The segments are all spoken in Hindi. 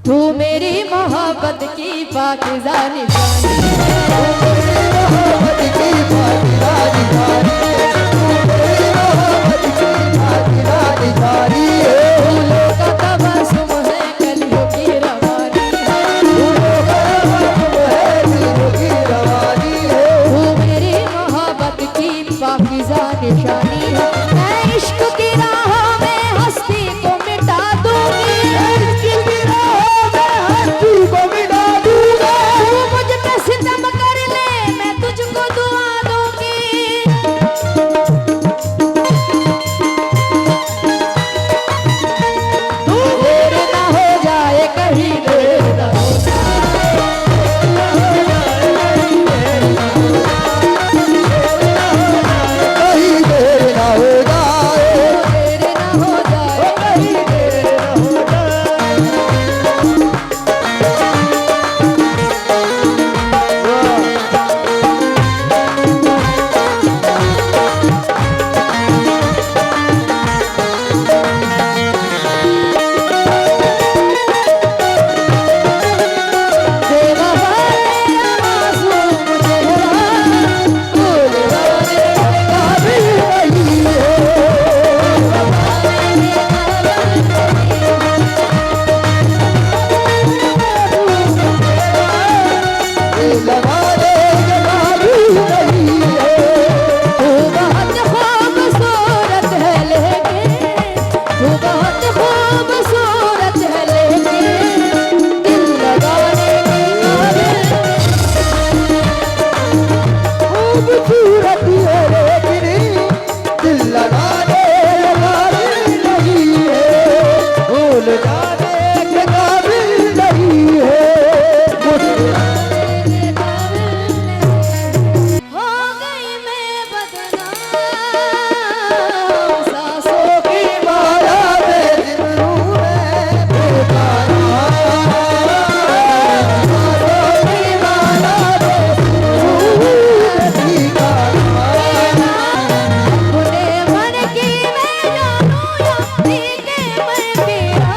तू मेरी मोहब्बत की पाकीज़ा निशानी है, मोहब्बत की पाकीज़ा निशानी है, मेरी मोहब्बत की पाकीज़ा निशानी है। फूलों का तबस्सुम है कलियों की रवानी है, फूलों का तबस्सुम है कलियों की रवानी है। तू मेरी मोहब्बत की पाकीज़ा निशानी है। मैं इश्क की राहों में हस्ती को मिटा दूंगी, इश्क की राहों में हस्ती को मिटा दूंगा। तू मुझ पे सितम कर ले मैं तुझको दुआ दूंगी। तू देर ना हो जाए कहीं देर ना हो कहीं देर ना हो जाए, देर ना हो जाए कहीं देर ना हो बेवफा तेरा मासूम चेहरा भूल जाने काबिल नहीं है। लगाने के काबिल नहीं है। तू बहुत खूबसूरत है लेकिन तू बहुत खूबसूरत है लेकिन दिल लगाने के काबिल खूबसूरत है लेकिन दिल लगाने के काबिल नहीं है। भूल जाने के काबिल नहीं है। हो गई मैं बदनाम सांसों की माया में दिल में बेगाना, की माया में दिल ठिकाना। अपने मन की मैं जानूं या पी के मैं पीरा,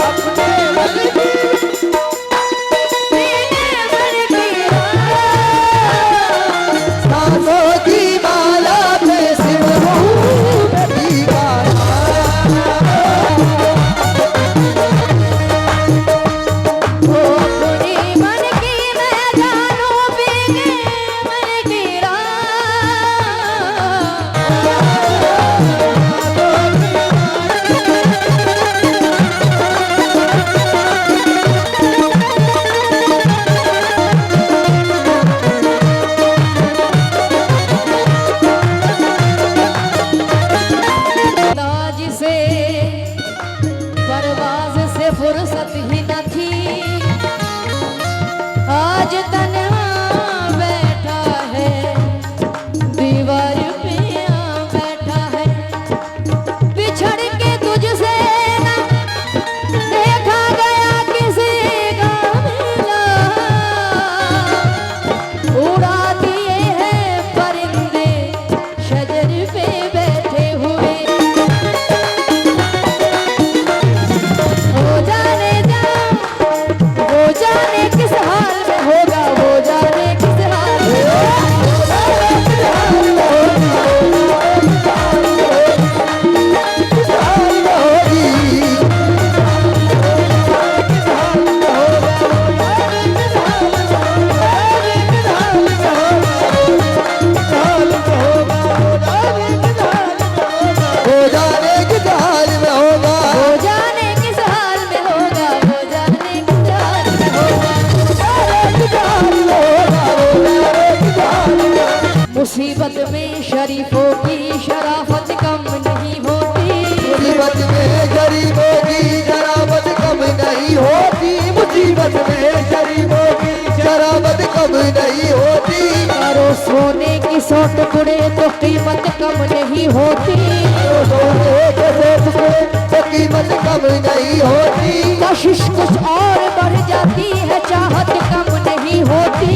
अपने मन की पीने मन पीरा। सांसों की माला में सिर हूँ मैं दीवाना। ओ अपनी मन की मैं जानूं पी के मैं पीरा। ताज से परवाज़ से फुर्सत ही न थी, आज तन्हा बैठा है दीवार पे आ बैठा है। बिछड़ के तुझसे न देखा गया किसी का मिला, उड़ा दिए हैं परिंदे शजर पे बैठे हुए। हो जाने जा वो जाने किस हाल में होगा, वो जाने किस हाल में हो जाने किस हाल में होगा, वो जाने किस हाल में होगा, वो जाने किस हाल में होगा। मुसीबत में शरीफों की शराफत कम नहीं होती, मुसीबत में गरीबों की शराबत कम नहीं होती। मुसीबत में गरीबों की शराबत कम नहीं होती। करो सोने की 100 टुकड़े तो कीमत कम नहीं होती, सोने के 100 टुकड़े तो कीमत कम नहीं होती। कशिश कुछ और बढ़ जाती है चाहत कम नहीं होती,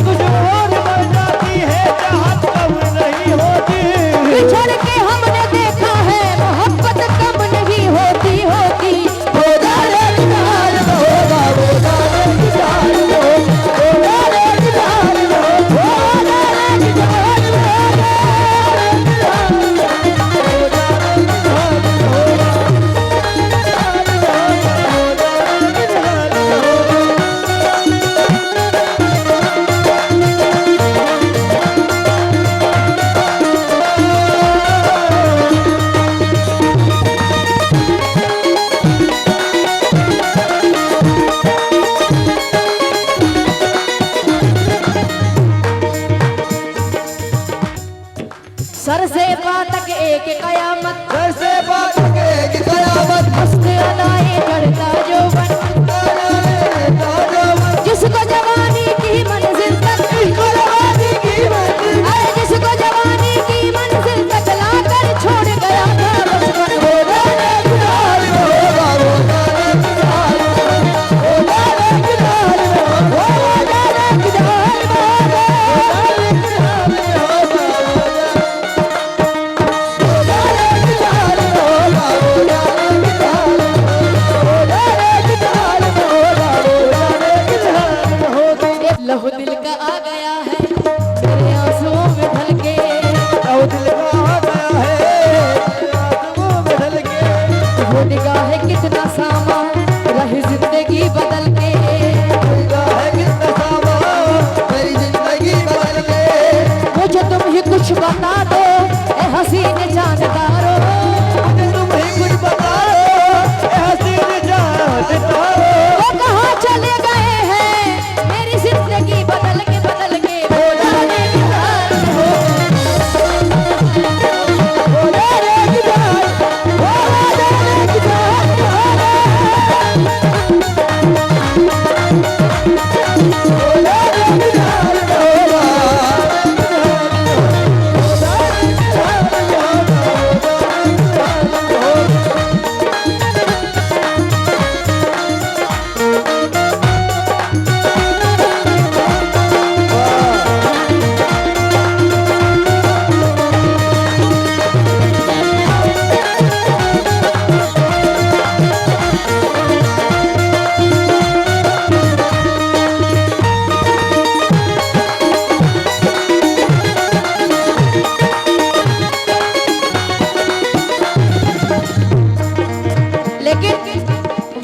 कुछ और बढ़ जाती है चाहत कम नहीं होती। बिछड़ के हमने देखा है मोहब्बत कम नहीं होती होती। हो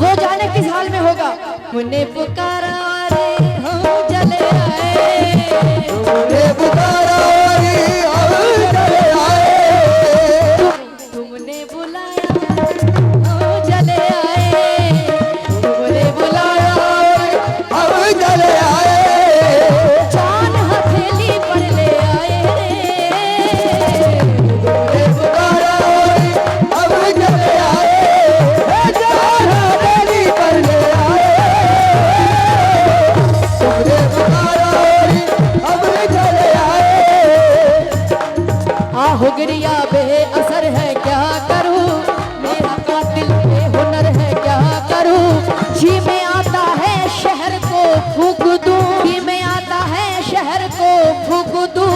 वो जाने किस हाल में होगा। मुन्ने पुकारा रे हम चले आए, तुमने पुकारा रे हम चले आए, तुमने बुलाया हम चले आए, तुमने बुलाया हम चले आए, जान हथेली पर ले आए रे। तुमने पुकारा रे हम चले आए, जान हथेली पर ले आए, तुमने पुकारा रे हम चले आए। हुगरिया बेअसर है क्या करूं, मेरा कातिल बेहुनर है क्या करूं। जी में आता है शहर को फूक दूं, जी में आता है शहर को फूक दूं।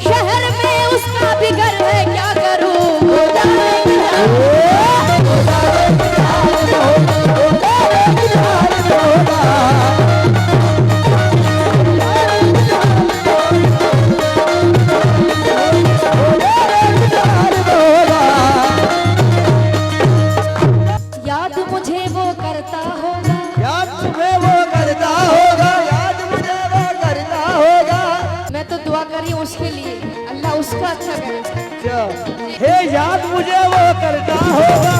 शहर में उसका भी घर है क्या करूं। हो जाएगी याद मुझे वो करता होगा, याद तुम्हें वो करता होगा, याद मुझे वो करता होगा। मैं तो दुआ करी हूं उसके लिए, अल्लाह उसका अच्छा करे। हे याद मुझे वो करता होगा,